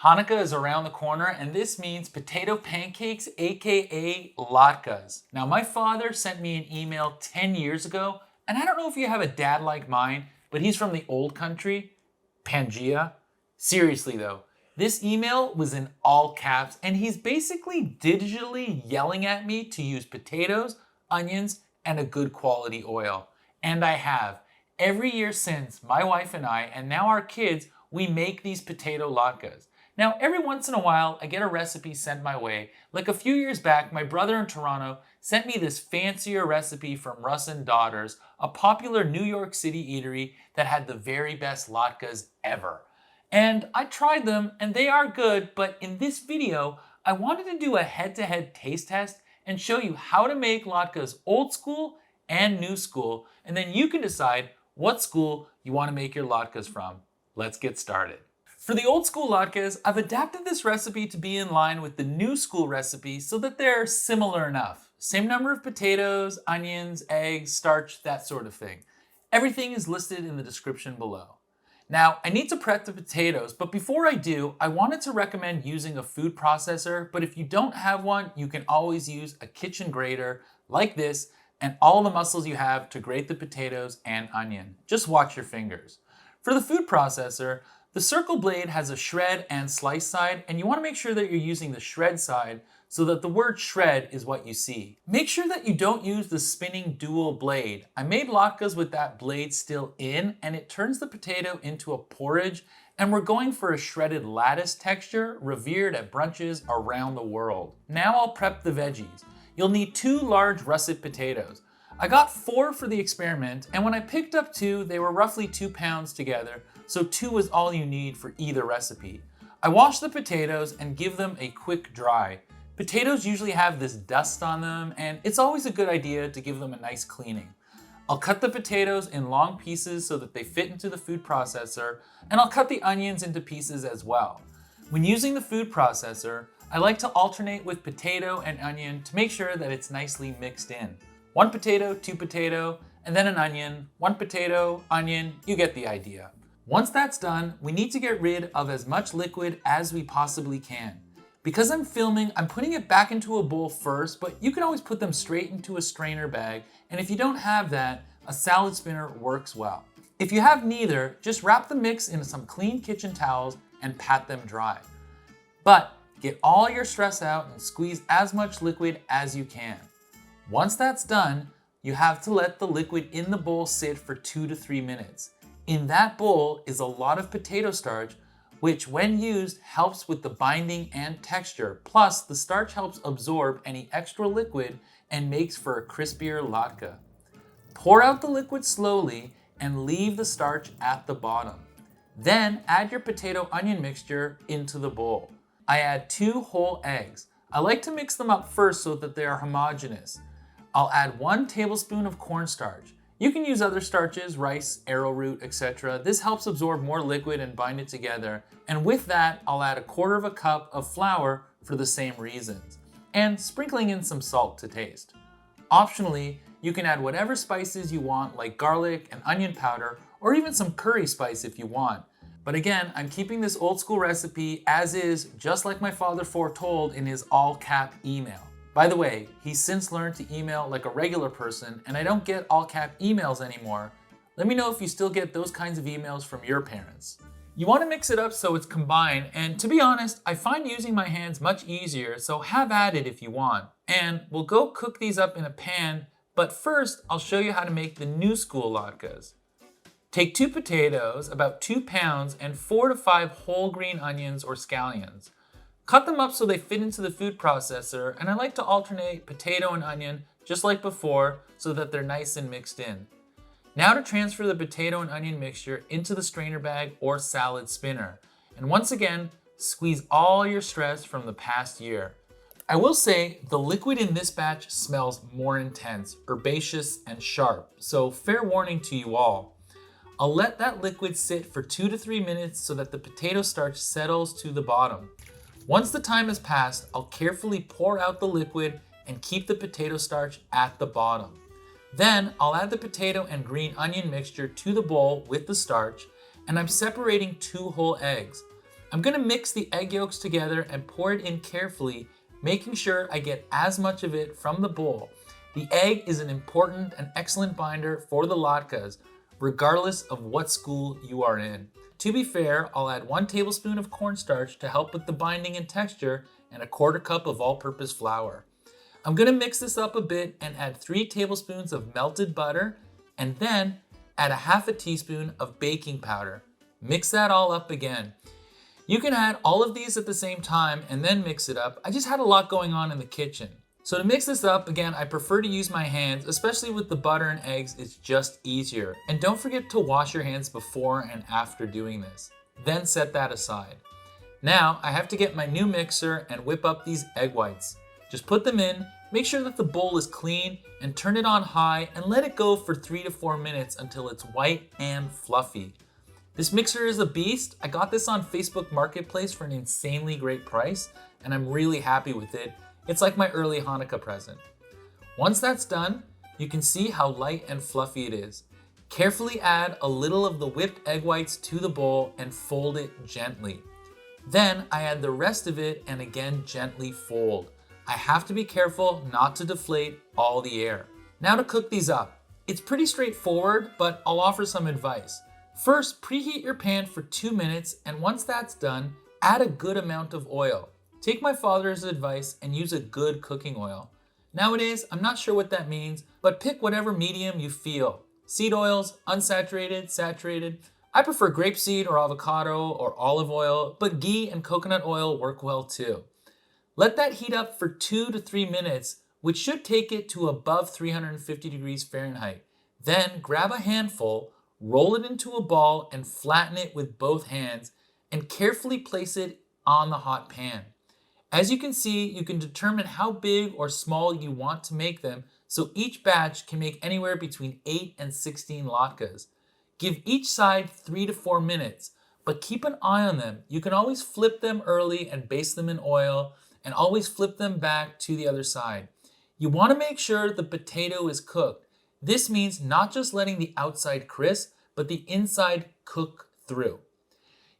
Hanukkah is around the corner, and this means potato pancakes, aka latkas. Now, my father sent me an email 10 years ago, and I don't know if you have a dad like mine, but he's from the old country, Pangea. Seriously though, this email was in all caps, and he's basically digitally yelling at me to use potatoes, onions, and a good quality oil. And I have. Every year since, my wife and I, and now our kids, we make these potato latkes. Now, every once in a while, I get a recipe sent my way. Like a few years back, my brother in Toronto sent me this fancier recipe from Russ and Daughters, a popular New York City eatery that had the very best latkes ever. And I tried them, and they are good, but in this video, I wanted to do a head-to-head taste test and show you how to make latkes old school and new school, and then you can decide what school you want to make your latkes from. Let's get started. For the old school latkes, I've adapted this recipe to be in line with the new school recipe so that they're similar enough. Same number of potatoes, onions, eggs, starch, that sort of thing. Everything is listed in the description below. Now, I need to prep the potatoes, but before I do, I wanted to recommend using a food processor, but if you don't have one, you can always use a kitchen grater like this and all the muscles you have to grate the potatoes and onion. Just watch your fingers. For the food processor, the circle blade has a shred and slice side, and you want to make sure that you're using the shred side so that the word shred is what you see. Make sure that you don't use the spinning dual blade. I made latkes with that blade still in, and it turns the potato into a porridge, and we're going for a shredded lattice texture revered at brunches around the world. Now I'll prep the veggies. You'll need 2 large russet potatoes. I got 4 for the experiment, and when I picked up 2, they were roughly 2 pounds together, so 2 is all you need for either recipe. I wash the potatoes and give them a quick dry. Potatoes usually have this dust on them, and it's always a good idea to give them a nice cleaning. I'll cut the potatoes in long pieces so that they fit into the food processor, and I'll cut the onions into pieces as well. When using the food processor, I like to alternate with potato and onion to make sure that it's nicely mixed in. 1 potato, 2 potato, and then an onion. 1 potato, onion, you get the idea. Once that's done, we need to get rid of as much liquid as we possibly can. Because I'm filming, I'm putting it back into a bowl first, but you can always put them straight into a strainer bag, and if you don't have that, a salad spinner works well. If you have neither, just wrap the mix in some clean kitchen towels and pat them dry. But get all your stress out and squeeze as much liquid as you can. Once that's done, you have to let the liquid in the bowl sit for 2 to 3 minutes. In that bowl is a lot of potato starch, which when used helps with the binding and texture. Plus, the starch helps absorb any extra liquid and makes for a crispier latke. Pour out the liquid slowly and leave the starch at the bottom. Then add your potato onion mixture into the bowl. I add 2 whole eggs. I like to mix them up first so that they are homogeneous. I'll add 1 tablespoon of cornstarch. You can use other starches, rice, arrowroot, etc. This helps absorb more liquid and bind it together. And with that, I'll add 1/4 cup of flour for the same reasons, and sprinkling in some salt to taste. Optionally, you can add whatever spices you want, like garlic and onion powder, or even some curry spice if you want. But again, I'm keeping this old school recipe as is, just like my father foretold in his all-cap email. By the way, he's since learned to email like a regular person, and I don't get all-cap emails anymore. Let me know if you still get those kinds of emails from your parents. You want to mix it up so it's combined, and to be honest, I find using my hands much easier, so have at it if you want. And we'll go cook these up in a pan, but first I'll show you how to make the new school latkes. Take 2 potatoes, about 2 pounds, and 4 to 5 whole green onions or scallions. Cut them up so they fit into the food processor, and I like to alternate potato and onion just like before so that they're nice and mixed in. Now to transfer the potato and onion mixture into the strainer bag or salad spinner. And once again, squeeze all your stress from the past year. I will say the liquid in this batch smells more intense, herbaceous, and sharp, so fair warning to you all. I'll let that liquid sit for 2 to 3 minutes so that the potato starch settles to the bottom. Once the time has passed, I'll carefully pour out the liquid and keep the potato starch at the bottom. Then I'll add the potato and green onion mixture to the bowl with the starch, and I'm separating 2 whole eggs. I'm gonna mix the egg yolks together and pour it in carefully, making sure I get as much of it from the bowl. The egg is an important and excellent binder for the latkes, regardless of what school you are in. To be fair, I'll add 1 tablespoon of cornstarch to help with the binding and texture and a 1/4 cup of all-purpose flour. I'm gonna mix this up a bit and add 3 tablespoons of melted butter and then add a 1/2 teaspoon of baking powder. Mix that all up again. You can add all of these at the same time and then mix it up. I just had a lot going on in the kitchen. So to mix this up, again, I prefer to use my hands, especially with the butter and eggs, it's just easier. And don't forget to wash your hands before and after doing this. Then set that aside. Now, I have to get my new mixer and whip up these egg whites. Just put them in, make sure that the bowl is clean, and turn it on high and let it go for 3 to 4 minutes until it's white and fluffy. This mixer is a beast. I got this on Facebook Marketplace for an insanely great price, and I'm really happy with it. It's like my early Hanukkah present. Once that's done, you can see how light and fluffy it is. Carefully add a little of the whipped egg whites to the bowl and fold it gently. Then I add the rest of it and again gently fold. I have to be careful not to deflate all the air. Now to cook these up. It's pretty straightforward, but I'll offer some advice. First, preheat your pan for 2 minutes, and once that's done, add a good amount of oil. Take my father's advice and use a good cooking oil. Nowadays, I'm not sure what that means, but pick whatever medium you feel. Seed oils, unsaturated, saturated. I prefer grapeseed or avocado or olive oil, but ghee and coconut oil work well too. Let that heat up for 2 to 3 minutes, which should take it to above 350 degrees Fahrenheit. Then grab a handful, roll it into a ball and flatten it with both hands and carefully place it on the hot pan. As you can see, you can determine how big or small you want to make them, so each batch can make anywhere between 8 and 16 latkes. Give each side 3 to 4 minutes, but keep an eye on them. You can always flip them early and baste them in oil, and always flip them back to the other side. You want to make sure the potato is cooked. This means not just letting the outside crisp, but the inside cook through.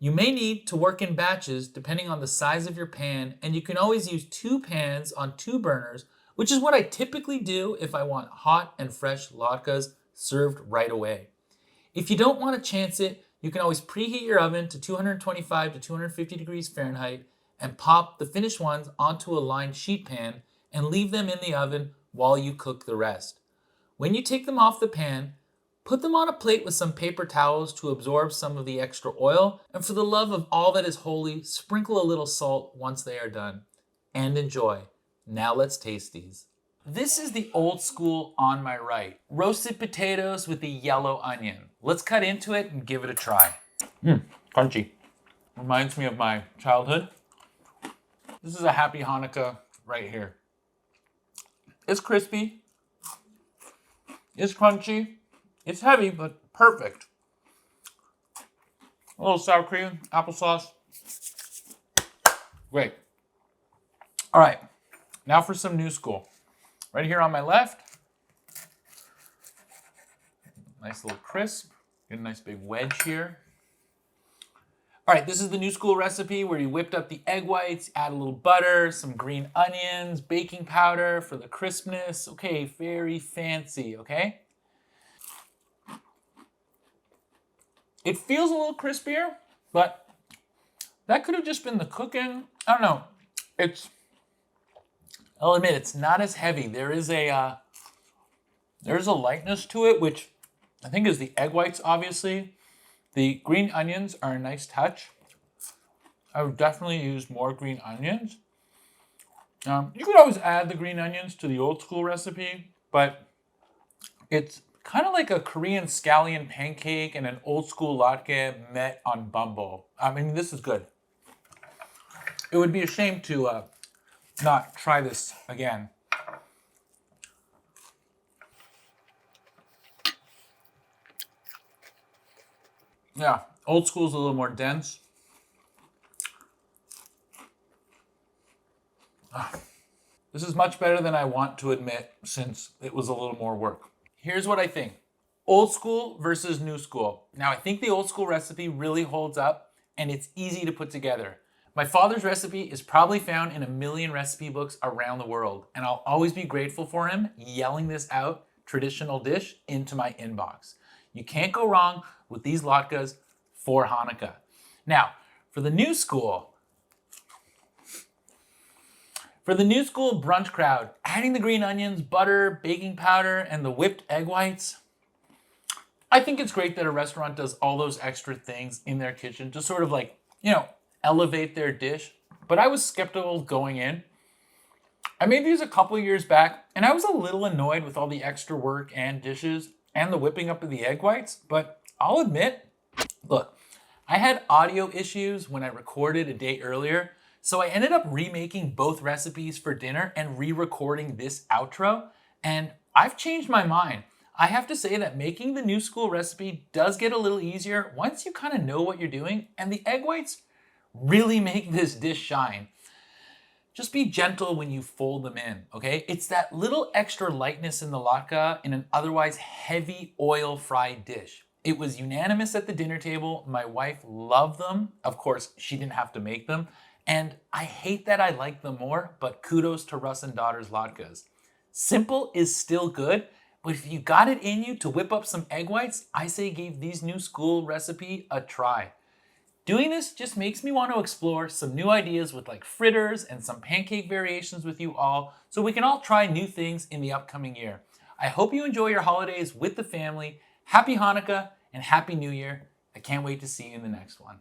You may need to work in batches depending on the size of your pan, and you can always use 2 pans on 2 burners, which is what I typically do if I want hot and fresh latkes served right away. If you don't want to chance it, you can always preheat your oven to 225 to 250 degrees Fahrenheit and pop the finished ones onto a lined sheet pan and leave them in the oven while you cook the rest. When you take them off the pan, put them on a plate with some paper towels to absorb some of the extra oil, and for the love of all that is holy, sprinkle a little salt once they are done. And enjoy. Now let's taste these. This is the old school on my right. Roasted potatoes with the yellow onion. Let's cut into it and give it a try. Crunchy. Reminds me of my childhood. This is a happy Hanukkah right here. It's crispy. It's crunchy. It's heavy, but perfect. A little sour cream, applesauce. Great. All right, now for some new school. Right here on my left. Nice little crisp. Get a nice big wedge here. All right, this is the new school recipe where you whipped up the egg whites, add a little butter, some green onions, baking powder for the crispness. Okay, very fancy, okay? It feels a little crispier, but that could have just been the cooking. I don't know. I'll admit it's not as heavy. There's a lightness to it, which I think is the egg whites, obviously. The green onions are a nice touch. I would definitely use more green onions. You could always add the green onions to the old school recipe, but it's kind of like a Korean scallion pancake and an old school latke met on Bumble. I mean, this is good. It would be a shame to not try this again. Yeah, old school is a little more dense. This is much better than I want to admit since it was a little more work. Here's what I think. Old school versus new school. Now, I think the old school recipe really holds up, and it's easy to put together. My father's recipe is probably found in a million recipe books around the world, and I'll always be grateful for him yelling this out traditional dish into my inbox. You can't go wrong with these latkes for Hanukkah. Now, for the new school brunch crowd, adding the green onions, butter, baking powder, and the whipped egg whites, I think it's great that a restaurant does all those extra things in their kitchen to sort of like, elevate their dish. But I was skeptical going in. I made these a couple years back, and I was a little annoyed with all the extra work and dishes and the whipping up of the egg whites, but I'll admit, look, I had audio issues when I recorded a day earlier, so I ended up remaking both recipes for dinner and re-recording this outro, and I've changed my mind. I have to say that making the new school recipe does get a little easier once you kind of know what you're doing, and the egg whites really make this dish shine. Just be gentle when you fold them in, okay? It's that little extra lightness in the latke in an otherwise heavy oil fried dish. It was unanimous at the dinner table. My wife loved them. Of course, she didn't have to make them. And I hate that I like them more, but kudos to Russ and Daughter's latkes. Simple is still good, but if you got it in you to whip up some egg whites, I say give these new school recipe a try. Doing this just makes me want to explore some new ideas with like fritters and some pancake variations with you all, so we can all try new things in the upcoming year. I hope you enjoy your holidays with the family. Happy Hanukkah and Happy New Year. I can't wait to see you in the next one.